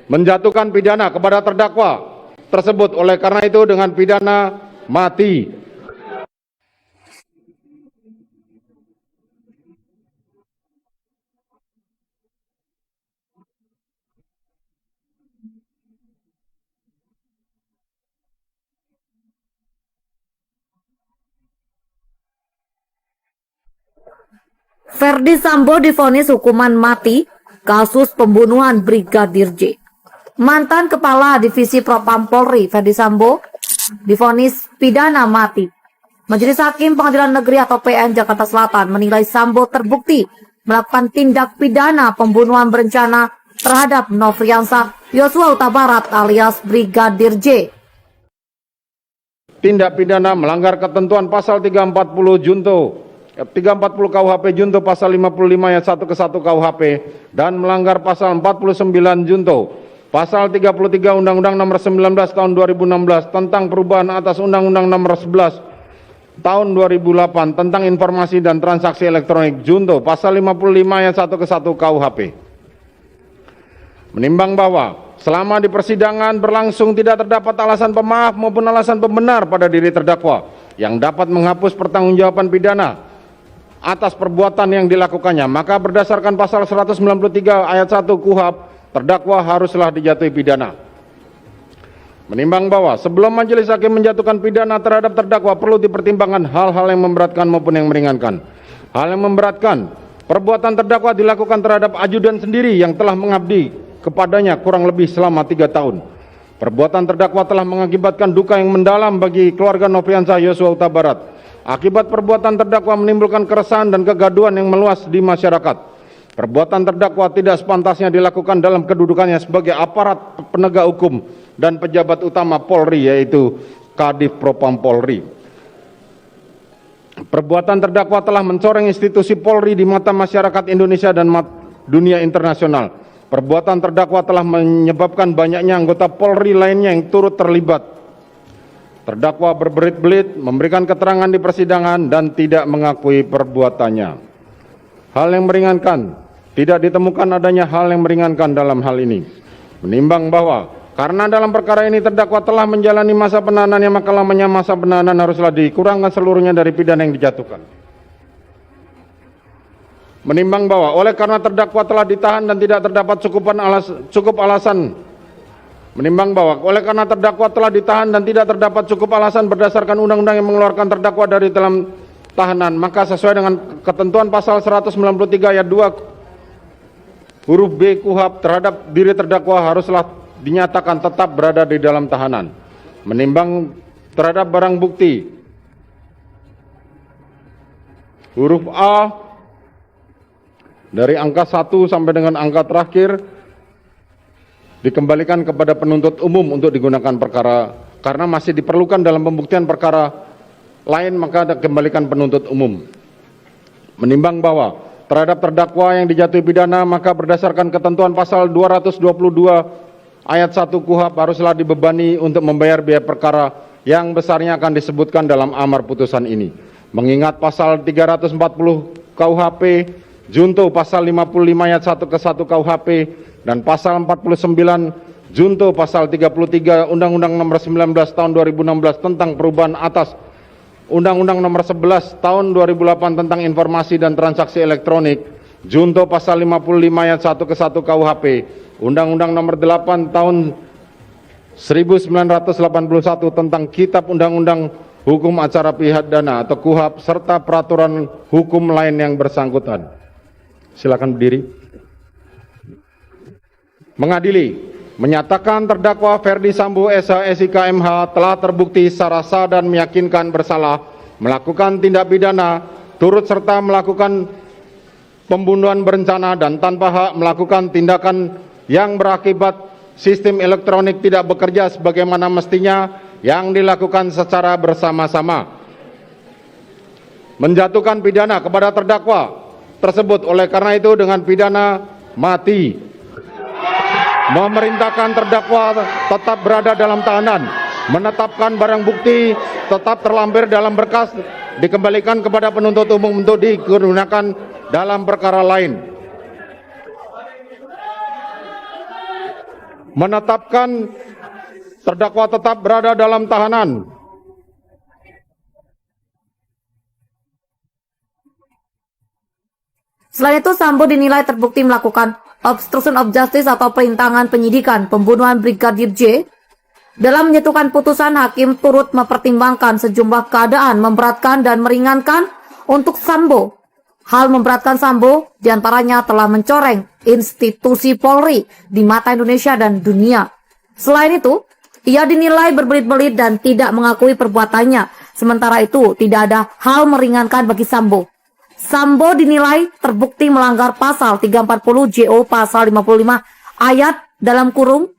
menjatuhkan pidana kepada terdakwa tersebut. Oleh karena itu dengan pidana mati. Ferdi Sambo divonis hukuman mati kasus pembunuhan Brigadir J. Mantan Kepala Divisi Propam Polri Ferdi Sambo divonis pidana mati. Majelis Hakim Pengadilan Negeri atau PN Jakarta Selatan menilai Sambo terbukti melakukan tindak pidana pembunuhan berencana terhadap Nofriansah Yosua Huta Barat alias Brigadir J. Tindak pidana melanggar ketentuan pasal 340 KUHP Junto pasal 55 ayat 1 ke 1 KUHP dan melanggar pasal 49 Junto pasal 33 Undang-Undang Nomor 19 Tahun 2016 tentang perubahan atas Undang-Undang Nomor 11 Tahun 2008 tentang informasi dan transaksi elektronik Junto pasal 55 ayat 1 ke 1 KUHP. Menimbang bahwa selama di persidangan berlangsung tidak terdapat alasan pemaaf maupun alasan pembenar pada diri terdakwa yang dapat menghapus pertanggungjawaban pidana atas perbuatan yang dilakukannya, maka berdasarkan pasal 193 ayat 1 KUHP, terdakwa haruslah dijatuhi pidana. Menimbang bahwa sebelum majelis hakim menjatuhkan pidana terhadap terdakwa perlu dipertimbangkan hal-hal yang memberatkan maupun yang meringankan. Hal yang memberatkan, perbuatan terdakwa dilakukan terhadap ajudan sendiri yang telah mengabdi kepadanya kurang lebih selama 3 tahun. Perbuatan terdakwa telah mengakibatkan duka yang mendalam bagi keluarga Nofriansah Yosua Huta Barat. Akibat perbuatan terdakwa menimbulkan keresahan dan kegaduhan yang meluas di masyarakat. Perbuatan terdakwa tidak sepantasnya dilakukan dalam kedudukannya sebagai aparat penegak hukum dan pejabat utama Polri, yaitu Kadif Propam Polri. Perbuatan terdakwa telah mencoreng institusi Polri di mata masyarakat Indonesia dan dunia internasional. Perbuatan terdakwa telah menyebabkan banyaknya anggota Polri lainnya yang turut terlibat. Terdakwa berbelit-belit memberikan keterangan di persidangan dan tidak mengakui perbuatannya. Hal yang meringankan, tidak ditemukan adanya hal yang meringankan dalam hal ini. Menimbang bahwa karena dalam perkara ini terdakwa telah menjalani masa penahanannya, maka lamanya masa penahanan haruslah dikurangkan seluruhnya dari pidana yang dijatuhkan. Menimbang bahwa oleh karena terdakwa telah ditahan dan tidak terdapat cukup alasan berdasarkan undang-undang yang mengeluarkan terdakwa dari dalam tahanan, maka sesuai dengan ketentuan pasal 193 ayat 2 huruf B KUHP terhadap diri terdakwa haruslah dinyatakan tetap berada di dalam tahanan. Menimbang terhadap barang bukti huruf A dari angka 1 sampai dengan angka terakhir dikembalikan kepada penuntut umum untuk digunakan perkara, karena masih diperlukan dalam pembuktian perkara lain, maka dikembalikan penuntut umum. Menimbang bahwa terhadap terdakwa yang dijatuhi pidana, maka berdasarkan ketentuan pasal 222 ayat 1 KUHP haruslah dibebani untuk membayar biaya perkara yang besarnya akan disebutkan dalam amar putusan ini. Mengingat pasal 340 KUHP Junto pasal 55 ayat 1 ke 1 KUHP dan pasal 49 Junto pasal 33 Undang-Undang Nomor 19 Tahun 2016 tentang perubahan atas Undang-Undang Nomor 11 Tahun 2008 tentang informasi dan transaksi elektronik, Junto pasal 55 ayat 1 ke 1 KUHP, Undang-Undang Nomor 8 Tahun 1981 tentang Kitab Undang-Undang Hukum Acara Pidana atau KUHP serta peraturan hukum lain yang bersangkutan. Silakan berdiri. Mengadili, menyatakan terdakwa Ferdi Sambo SH SIK MH telah terbukti secara sah dan meyakinkan bersalah melakukan tindak pidana turut serta melakukan pembunuhan berencana dan tanpa hak melakukan tindakan yang berakibat sistem elektronik tidak bekerja sebagaimana mestinya yang dilakukan secara bersama-sama. Menjatuhkan pidana kepada terdakwa tersebut, oleh karena itu dengan pidana mati. Memerintahkan terdakwa tetap berada dalam tahanan, menetapkan barang bukti tetap terlampir dalam berkas dikembalikan kepada penuntut umum untuk digunakan dalam perkara lain. menetapkan terdakwa tetap berada dalam tahanan. Selain itu, Sambo dinilai terbukti melakukan obstruction of justice atau perintangan penyidikan pembunuhan Brigadir J. Dalam menjatuhkan putusan, hakim turut mempertimbangkan sejumlah keadaan memberatkan dan meringankan untuk Sambo. Hal memberatkan Sambo diantaranya telah mencoreng institusi Polri di mata Indonesia dan dunia. Selain itu, ia dinilai berbelit-belit dan tidak mengakui perbuatannya. Sementara itu, tidak ada hal meringankan bagi Sambo. Sambo dinilai terbukti melanggar pasal 340 JO pasal 55 ayat dalam kurung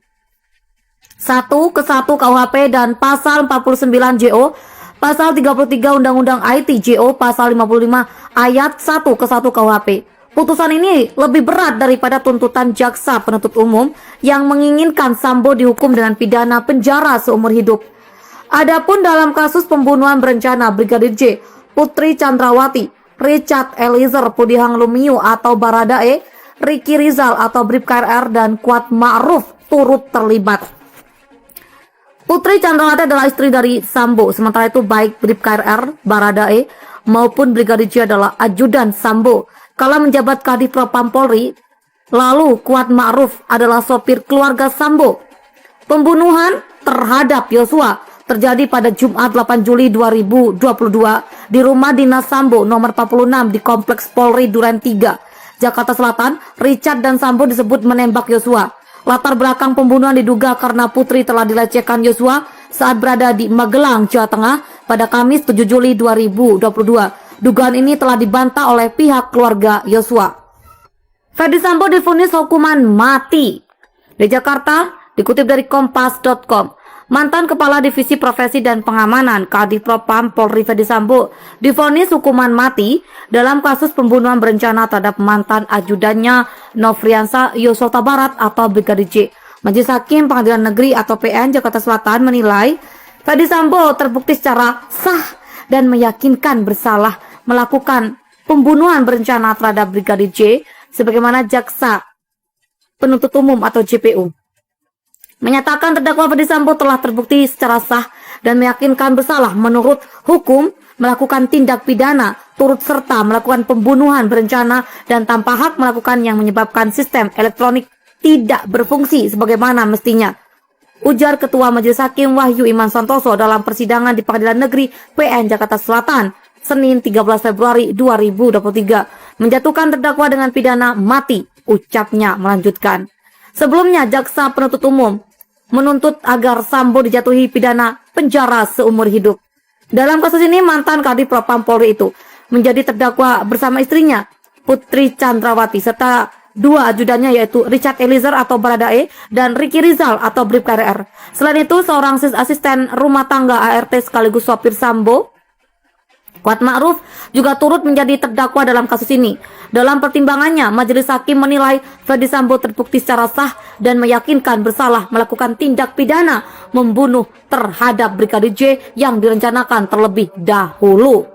1 ke 1 KUHP dan pasal 49 JO pasal 33 Undang-Undang IT JO pasal 55 ayat 1 ke 1 KUHP. Putusan ini lebih berat daripada tuntutan jaksa penuntut umum yang menginginkan Sambo dihukum dengan pidana penjara seumur hidup. Adapun dalam kasus pembunuhan berencana Brigadir J, Putri Chandrawati, Richard Eliezer Pudihang Lumiu atau Baradae, Ricky Rizal atau Bribka RR dan Kuat Ma'ruf turut terlibat. Putri Chandrawati adalah istri dari Sambo, sementara itu baik Bribka RR, Baradae maupun Brigadir J adalah ajudan Sambo. Kala menjabat Kadif Propam Polri, lalu Kuat Ma'ruf adalah sopir keluarga Sambo. Pembunuhan terhadap Yosua terjadi pada Jumat 8 Juli 2022 di rumah dinas Sambo nomor 46 di Kompleks Polri Duren 3, Jakarta Selatan. Richard dan Sambo disebut menembak Yosua. Latar belakang pembunuhan diduga karena Putri telah dilecehkan Yosua saat berada di Magelang, Jawa Tengah pada Kamis 7 Juli 2022. Dugaan ini telah dibantah oleh pihak keluarga Yosua. Ferdi Sambo divonis hukuman mati. Di Jakarta, dikutip dari kompas.com, mantan Kepala Divisi Profesi dan Pengamanan Kadif Propam Polri Ferdi Sambo divonis hukuman mati dalam kasus pembunuhan berencana terhadap mantan ajudannya Nofriansah Yosua Barat atau Brigadir J. Majelis Hakim Pengadilan Negeri atau PN Jakarta Selatan menilai Ferdi Sambo terbukti secara sah dan meyakinkan bersalah melakukan pembunuhan berencana terhadap Brigadir J sebagaimana jaksa penuntut umum atau JPU menyatakan terdakwa Ferdi Sambo telah terbukti secara sah dan meyakinkan bersalah menurut hukum melakukan tindak pidana turut serta melakukan pembunuhan berencana dan tanpa hak melakukan yang menyebabkan sistem elektronik tidak berfungsi sebagaimana mestinya, ujar Ketua Majelis Hakim Wahyu Iman Santoso dalam persidangan di Pengadilan Negeri PN Jakarta Selatan Senin 13 Februari 2023 menjatuhkan terdakwa dengan pidana mati. Ucapnya melanjutkan, sebelumnya jaksa penuntut umum menuntut agar Sambo dijatuhi pidana penjara seumur hidup. Dalam kasus ini, mantan Kadif Propam Polri itu menjadi terdakwa bersama istrinya, Putri Chandrawati, serta dua ajudannya yaitu Richard Eliezer atau Baradae dan Ricky Rizal atau Bribka RR. Selain itu, seorang asisten rumah tangga ART sekaligus sopir Sambo, Kuat Ma'ruf, juga turut menjadi terdakwa dalam kasus ini. Dalam pertimbangannya, Majelis Hakim menilai Ferdi Sambo terbukti secara sah dan meyakinkan bersalah melakukan tindak pidana membunuh terhadap Brigadir J yang direncanakan terlebih dahulu.